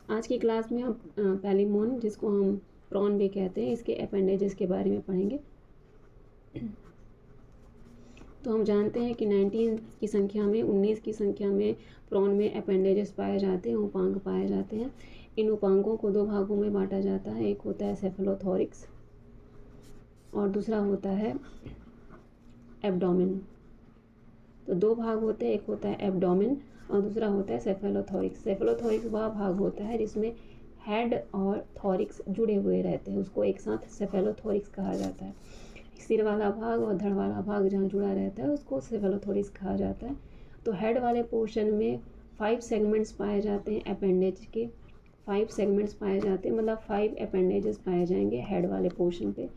आज की क्लास में हम पैलिमोन, जिसको हम प्रॉन भी कहते हैं, इसके अपेंडेजेस के बारे में पढ़ेंगे। तो हम जानते हैं कि 19 की संख्या में 19 की संख्या में प्रॉन में अपेंडेजेस पाए जाते हैं, उपांग पाए जाते हैं। इन उपांगों को दो भागों में बांटा जाता है, एक होता है सेफेलोथोरिक्स और दूसरा होता है एब्डोमेन। तो दो भाग होते हैं, एक होता है एब्डोमेन और दूसरा होता है सेफेलोथोरिक्स। सेफेलोथोरिक्स वह भाग होता है जिसमें हेड और थोरिक्स जुड़े हुए रहते हैं, उसको एक साथ सेफेलोथोरिक्स कहा जाता है। सिर वाला भाग और धड़ वाला भाग जहाँ जुड़ा रहता है उसको सेफेलोथोरिक्स कहा जाता है। तो हेड वाले पोर्शन में 5 सेगमेंट्स पाए जाते हैं अपेंडेज के, 5 सेगमेंट्स पाए जाते हैं, मतलब 5 अपेंडेजेस पाए जाएंगे हेड वाले पोर्शन पे।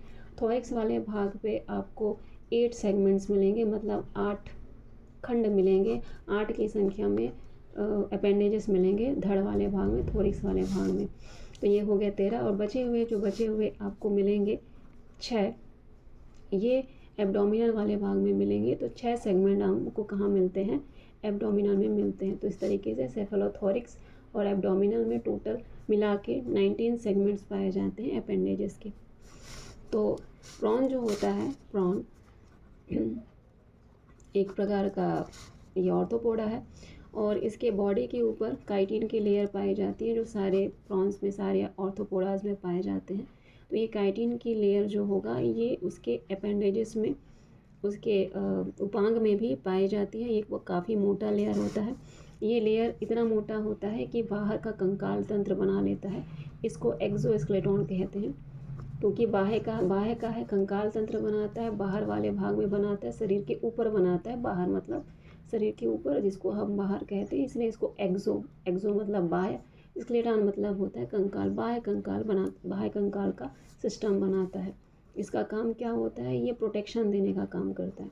थोरिक्स वाले भाग पे आपको 8 सेगमेंट्स मिलेंगे, मतलब 8 खंड मिलेंगे, 8 की संख्या में अपेंडेजेस मिलेंगे धड़ वाले भाग में, थोरिक्स वाले भाग में। तो ये हो गया 13 और बचे हुए आपको मिलेंगे 6, ये एब्डोमिनल वाले भाग में मिलेंगे। तो 6 सेगमेंट हमको कहाँ मिलते हैं, एब्डोमिनल में मिलते हैं। तो इस तरीके से सेफेलोथोरिक्स और एब्डोमिनल में टोटल मिला के 19 सेगमेंट्स पाए जाते हैं अपेंडेजेस के। तो प्रॉन जो होता है, प्रॉन एक प्रकार का ये ऑर्थोपोडा है और इसके बॉडी के ऊपर काइटिन की लेयर पाई जाती है, जो सारे प्रॉन्स में, सारे ऑर्थोपोडाज में पाए जाते हैं। तो ये काइटिन की लेयर जो होगा ये उसके अपेंडेजेस में, उसके उपांग में भी पाई जाती है। ये वो काफ़ी मोटा लेयर होता है। ये लेयर इतना मोटा होता है कि बाहर का कंकाल तंत्र बना लेता है। इसको एक्सोस्केलेटन कहते हैं, क्योंकि बाह्य का है, कंकाल तंत्र बनाता है, बाहर वाले भाग में बनाता है, शरीर के ऊपर बनाता है। बाहर मतलब शरीर के ऊपर, जिसको हम बाहर कहते हैं, इसलिए इसको एक्सो मतलब बाह्य, स्केलेटन मतलब होता है कंकाल, बाह्य कंकाल का सिस्टम बनाता है। इसका काम क्या होता है, ये प्रोटेक्शन देने का काम करता है।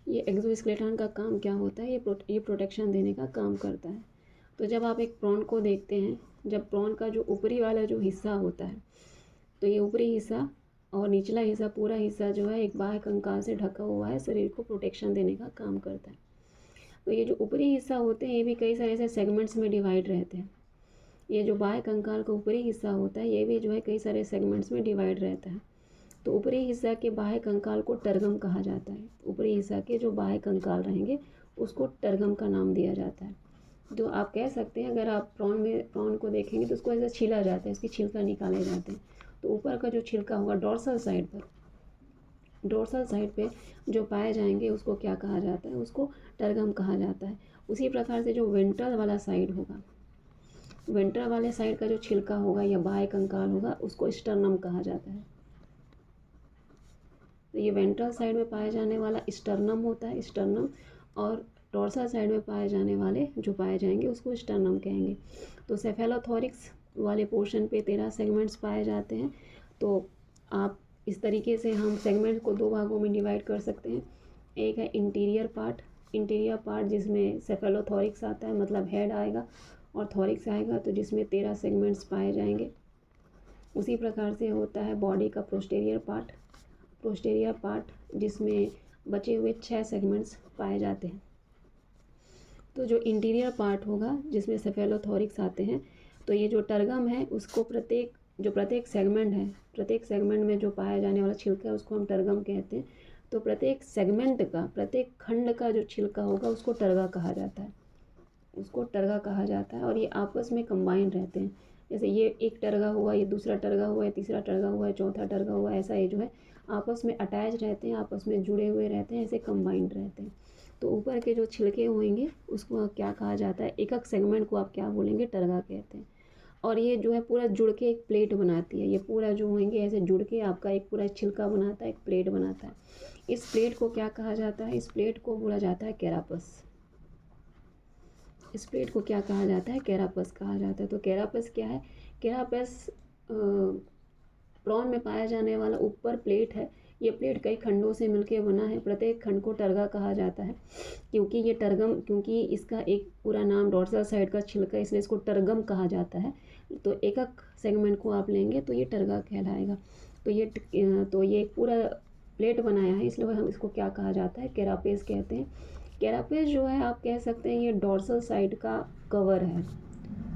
ये एक्सोस्केलेटन का काम क्या होता है, ये प्रोटेक्शन देने का काम करता है। तो जब आप एक प्रॉन को देखते हैं, जब प्रॉन का जो ऊपरी वाला जो हिस्सा होता है, तो ये ऊपरी हिस्सा और निचला हिस्सा, पूरा हिस्सा जो है एक बाह्य कंकाल से ढका हुआ है, शरीर को प्रोटेक्शन देने का काम करता है। तो ये जो ऊपरी हिस्सा होते हैं ये भी कई सारे ऐसे सेगमेंट्स में डिवाइड रहते हैं। ये जो बाह्य कंकाल का ऊपरी हिस्सा होता है ये भी जो है कई सारे सेगमेंट्स में डिवाइड रहता है। तो ऊपरी हिस्सा के बाह्य कंकाल को टर्गम कहा जाता है। ऊपरी हिस्सा के जो बाह्य कंकाल रहेंगे उसको टर्गम का नाम दिया जाता है। तो आप कह सकते हैं, अगर आप प्रॉन को देखेंगे तो उसको ऐसे छीला जाता है, इसकी छिलका निकाले जाते हैं। तो ऊपर का जो छिलका होगा डोर्सल साइड पे जो पाए जाएंगे उसको क्या कहा जाता है, उसको टर्गम कहा जाता है। उसी प्रकार से जो वेंट्रल वाला साइड होगा, वेंट्रल वाले साइड का जो छिलका होगा या बाह्य कंकाल होगा उसको स्टर्नम कहा जाता है। तो ये वेंट्रल साइड में पाए जाने वाला स्टर्नम होता है, स्टर्नम, और डोर्सल साइड में पाए जाने वाले जो पाए जाएंगे उसको स्टर्नम कहेंगे। तो सेफेलोथोरिक्स वाले पोर्शन पे 13 सेगमेंट्स पाए जाते हैं। तो आप इस तरीके से हम सेगमेंट को दो भागों में डिवाइड कर सकते हैं। एक है इंटीरियर पार्ट जिसमें सेफेलोथोरिक्स आता है, मतलब हेड आएगा, और थोरिक्स आएगा, तो जिसमें 13 सेगमेंट्स पाए जाएंगे। उसी प्रकार से होता है बॉडी का पोस्टीरियर पार्ट जिसमें बचे हुए 6 सेगमेंट्स पाए जाते हैं। तो जो इंटीरियर पार्ट होगा जिसमें सेफेलोथोरिक्स आते हैं, तो ये जो टर्गम है उसको प्रत्येक सेगमेंट में जो पाया जाने वाला छिलका है उसको हम टर्गम कहते हैं। तो प्रत्येक सेगमेंट का, प्रत्येक खंड का जो छिलका होगा उसको टर्गा कहा जाता है, और ये आपस में कंबाइंड रहते हैं। जैसे ये एक टर्गा हुआ, ये दूसरा टर्गा हुआ, ये तीसरा टर्गा हुआ है, चौथा टर्गा हुआ, ऐसा ये जो है आपस में अटैच रहते हैं, आपस में जुड़े हुए रहते हैं, ऐसे कंबाइंड रहते हैं। तो ऊपर के जो छिलके होंगे उसको क्या कहा जाता है, एक सेगमेंट को आप क्या बोलेंगे, टर्गा कहते हैं। और ये जो है पूरा जुड़ के एक प्लेट बनाती है, ये पूरा जो होंगे ऐसे जुड़ के आपका एक पूरा छिलका बनाता है, एक प्लेट बनाता है। इस प्लेट को क्या कहा जाता है, इस प्लेट को बोला जाता है कैरापस। इस प्लेट को क्या कहा जाता है, कैरापस कहा जाता है। तो कैरापस क्या है, कैरापस प्रॉन में पाया जाने वाला ऊपर प्लेट है। ये प्लेट कई खंडों से मिलकर बना है, प्रत्येक खंड को टर्गा कहा जाता है, क्योंकि इसका एक पूरा नाम डोर्सल साइड का छिलका, इसलिए इसको टर्गम कहा जाता है। तो एक सेगमेंट को आप लेंगे तो ये टर्गा कहलाएगा। तो ये पूरा प्लेट बनाया है, इसलिए हम इसको क्या कहा जाता है, कैरापेस कहते हैं। कैरापेस जो है आप कह सकते हैं ये डोर्सल साइड का कवर है,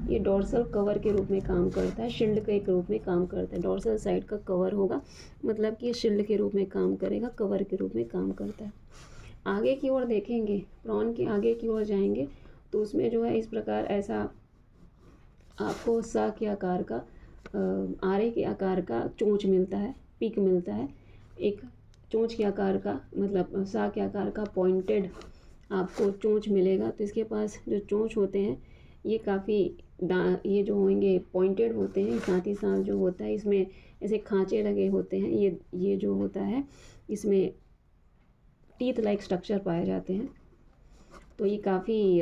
ये डोर्सल कवर के रूप में काम करता है, शील्ड के रूप में काम करता है। डोर्सल साइड का कवर होगा, मतलब कि ये शील्ड के रूप में काम करेगा, कवर के रूप में काम करता है। आगे की ओर देखेंगे, प्रॉन के आगे की ओर जाएंगे तो उसमें जो है इस प्रकार ऐसा आपको सा के आकार का आरे के आकार का चोंच मिलता है, पीक मिलता है। एक चोंच के आकार का, मतलब सा के आकार का पॉइंटेड आपको चोंच मिलेगा। तो इसके पास जो चोंच होते हैं ये काफ़ी ये जो होंगे पॉइंटेड होते हैं, साथ ही साथ जो होता है इसमें ऐसे खांचे लगे होते हैं। ये जो होता है इसमें टीथ लाइक स्ट्रक्चर पाए जाते हैं। तो ये काफ़ी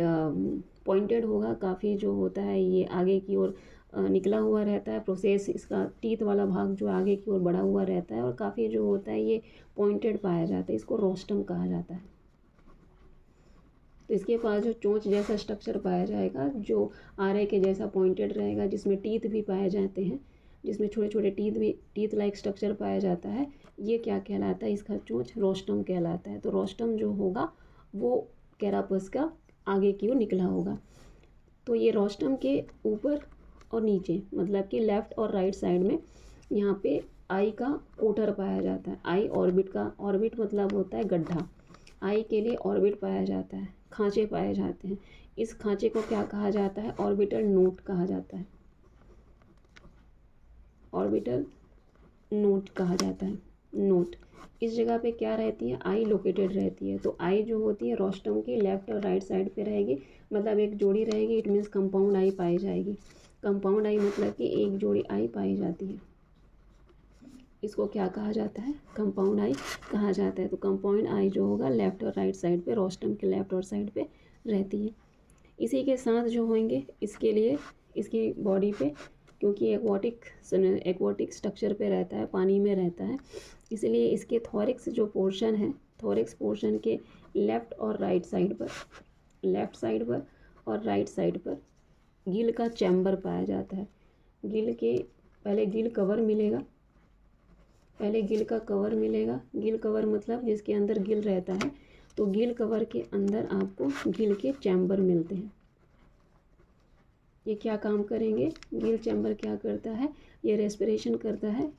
पॉइंटेड होगा, काफ़ी जो होता है ये आगे की ओर निकला हुआ रहता है। प्रोसेस इसका टीथ वाला भाग जो आगे की ओर बढ़ा हुआ रहता है और काफ़ी जो होता है ये पॉइंटेड पाया जाता है। इसको रोस्टम कहा जाता है। तो इसके पास जो चोंच जैसा स्ट्रक्चर पाया जाएगा, जो आरे के जैसा पॉइंटेड रहेगा, जिसमें टीथ भी पाए जाते हैं, जिसमें छोटे छोटे टीथ लाइक स्ट्रक्चर पाया जाता है, ये क्या कहलाता है? इसका चोंच रोस्टम कहलाता है। तो रोस्टम जो होगा वो कैरापस का आगे की ओर निकला होगा। तो ये रोस्टम के ऊपर और नीचे, मतलब कि लेफ़्ट और राइट साइड में यहाँ पे आई का कोटर पाया जाता है। आई ऑर्बिट का, ऑर्बिट मतलब होता है गड्ढा। आई के लिए ऑर्बिट पाया जाता है, खांचे पाए जाते हैं। इस खांचे को क्या कहा जाता है? ऑर्बिटल नोट कहा जाता है। ऑर्बिटल नोट कहा जाता है। नोट इस जगह पे क्या रहती है? आई लोकेटेड रहती है। तो आई जो होती है रोस्टम की लेफ़्ट और राइट साइड पे रहेगी, मतलब एक जोड़ी रहेगी। इट मीन्स कंपाउंड आई पाई जाएगी। कंपाउंड आई मतलब कि एक जोड़ी आई पाई जाती है। इसको क्या कहा जाता है? कंपाउंड आई कहा जाता है। तो कंपाउंड आई जो होगा लेफ़्ट और राइट साइड पे, रोस्टम के लेफ़्ट और साइड पे रहती है। इसी के साथ जो होंगे इसके लिए, इसकी बॉडी पे, क्योंकि एक्वाटिक स्ट्रक्चर पे रहता है, पानी में रहता है, इसलिए इसके थॉरिक्स जो पोर्शन है, थॉरिक्स पोर्शन के लेफ़्ट और राइट साइड पर, लेफ़्ट साइड पर और राइट साइड पर गिल का चैम्बर पाया जाता है। गिल के पहले गिल कवर मिलेगा, पहले गिल का कवर मिलेगा। गिल कवर मतलब जिसके अंदर गिल रहता है। तो गिल कवर के अंदर आपको गिल के चैम्बर मिलते हैं। ये क्या काम करेंगे? गिल चैम्बर क्या करता है? ये रेस्पिरेशन करता है।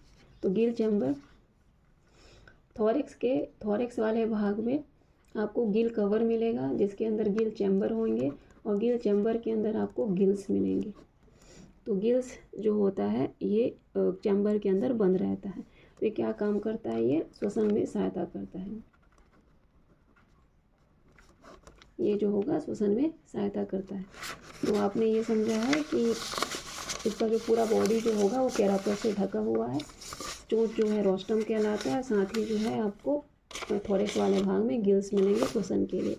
तो गिल चैम्बर, थॉरिक्स वाले भाग में आपको गिल कवर मिलेगा जिसके अंदर गिल चैम्बर होंगे, और गिल चैम्बर के अंदर आपको गिल्स मिलेंगे। तो गिल्स जो होता है ये चैम्बर के अंदर बंद रहता है। तो ये क्या काम करता है? ये श्वसन में सहायता करता है। ये जो होगा श्वसन में सहायता करता है। तो आपने ये समझा है कि इसका जो पूरा बॉडी जो होगा वो कैरापस से ढका हुआ है। चोंच जो है रोस्टम कहलाता है, साथ ही जो है आपको थॉरिक्स वाले भाग में गिल्स मिलेंगे श्वसन के लिए।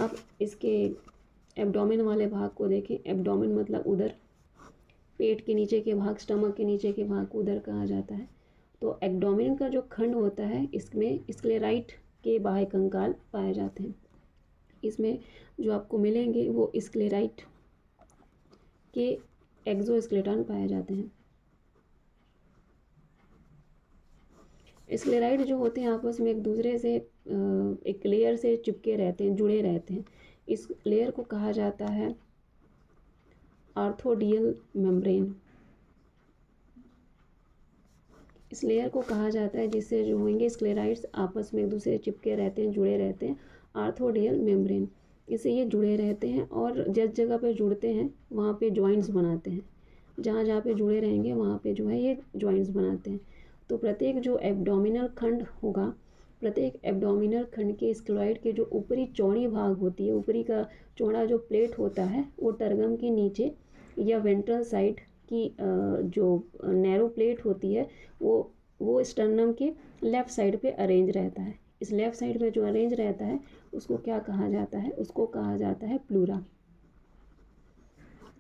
अब इसके एब्डोमेन वाले भाग को देखें। एब्डोमेन मतलब उदर, पेट के नीचे के भाग, स्टमक के नीचे के भाग को उदर कहा जाता है। तो एब्डोमेन का जो खंड होता है इसमें स्क्लेराइट के बाह्य कंकाल पाए जाते हैं। इसमें जो आपको मिलेंगे वो स्क्लेराइट के एक्सोस्केलेटन पाए जाते हैं। स्क्लेराइट जो होते हैं आपस में एक दूसरे से एक लेयर से चिपके रहते हैं, जुड़े रहते हैं। इस लेयर को कहा जाता है आर्थोडियल मेम्ब्रेन। इस लेयर को कहा जाता है जिससे जो होंगे स्क्लेराइड्स आपस में एक दूसरे चिपके रहते हैं, जुड़े रहते हैं, आर्थोडियल मेम्ब्रेन। इससे ये जुड़े रहते हैं और जिस जगह पे जुड़ते हैं वहाँ पे जॉइंट्स बनाते हैं। जहाँ जहाँ पे जुड़े रहेंगे वहाँ पे जो है ये जॉइंट्स बनाते हैं। तो प्रत्येक जो एब्डोमिनल खंड होगा, प्रत्येक एब्डोमिनल खंड के स्क्लेराइड के जो ऊपरी चौड़ी भाग होती है, ऊपरी का चौड़ा जो प्लेट होता है, वो टर्गम के नीचे या वेंट्रल साइड की जो नैरो प्लेट होती है वो स्टर्नम के लेफ़्ट साइड पे अरेंज रहता है। इस लेफ़्ट साइड पे जो अरेंज रहता है उसको क्या कहा जाता है? उसको कहा जाता है प्लूरा।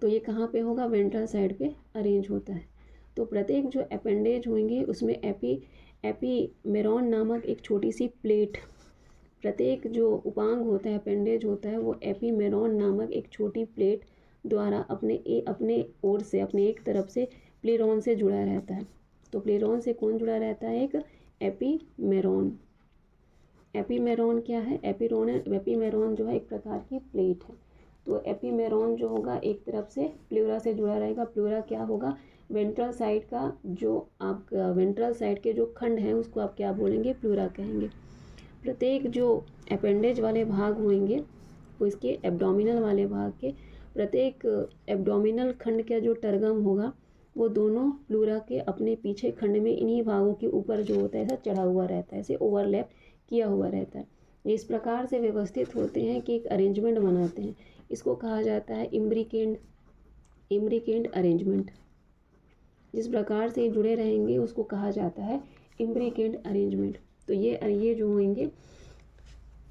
तो ये कहाँ पे होगा? वेंट्रल साइड पे अरेंज होता है। तो प्रत्येक जो अपेंडेज होंगे उसमें एपीमेरॉन नामक एक छोटी सी प्लेट, प्रत्येक जो उपांग होता है, अपेंडेज होता है, वो एपीमेरॉन नामक एक छोटी प्लेट द्वारा अपने ओर से, अपने एक तरफ से प्लेरॉन से जुड़ा रहता है। तो प्लेरॉन से कौन जुड़ा रहता है? एक एपीमेरॉन। एपीमेरॉन क्या है? एपीमेरॉन जो है एक प्रकार की प्लेट है तो एपिमेरॉन जो होगा एक तरफ से प्लूरा से जुड़ा रहेगा। प्लूरा क्या होगा, वेंट्रल साइड का जो आपका वेंट्रल साइड के जो खंड हैं उसको आप क्या बोलेंगे, प्लूरा कहेंगे। प्रत्येक जो अपेंडेज वाले भाग होंगे वो इसके एब्डोमिनल वाले भाग के, प्रत्येक एब्डोमिनल खंड का जो टर्गम होगा वो दोनों प्लूरा के अपने पीछे खंड में इन्हीं भागों के ऊपर जो होता है ऐसा चढ़ा हुआ रहता है, ऐसे ओवरलैप किया हुआ रहता है। ये इस प्रकार से व्यवस्थित होते हैं कि एक अरेंजमेंट बनाते हैं। इसको कहा जाता है इम्ब्रिकेंट अरेंजमेंट। जिस प्रकार से जुड़े रहेंगे उसको कहा जाता है इम्ब्रिकेंट अरेंजमेंट। तो ये जो होंगे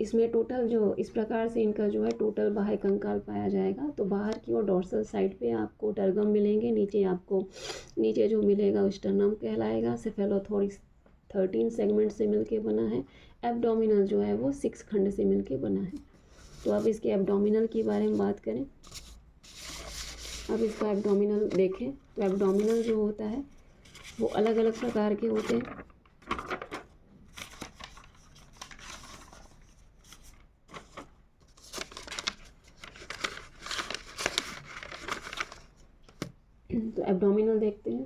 इसमें टोटल जो इस प्रकार से इनका जो है टोटल बाह्य कंकाल पाया जाएगा। तो बाहर की ओर डोर्सल साइड पे आपको टर्गम मिलेंगे, नीचे जो मिलेगा स्टर्नम कहलाएगा। सेफेलोथोरैक्स 13 सेगमेंट से मिलके बना है। एब्डोमिनल जो है वो 6 खंड से मिलके बना है। तो अब इसके एब्डोमिनल के बारे में बात करें, अब इसका एब्डोमिनल देखें तो एब्डोमिनल जो होता है वो अलग अलग प्रकार के होते हैं। तो एब्डोमिनल देखते हैं।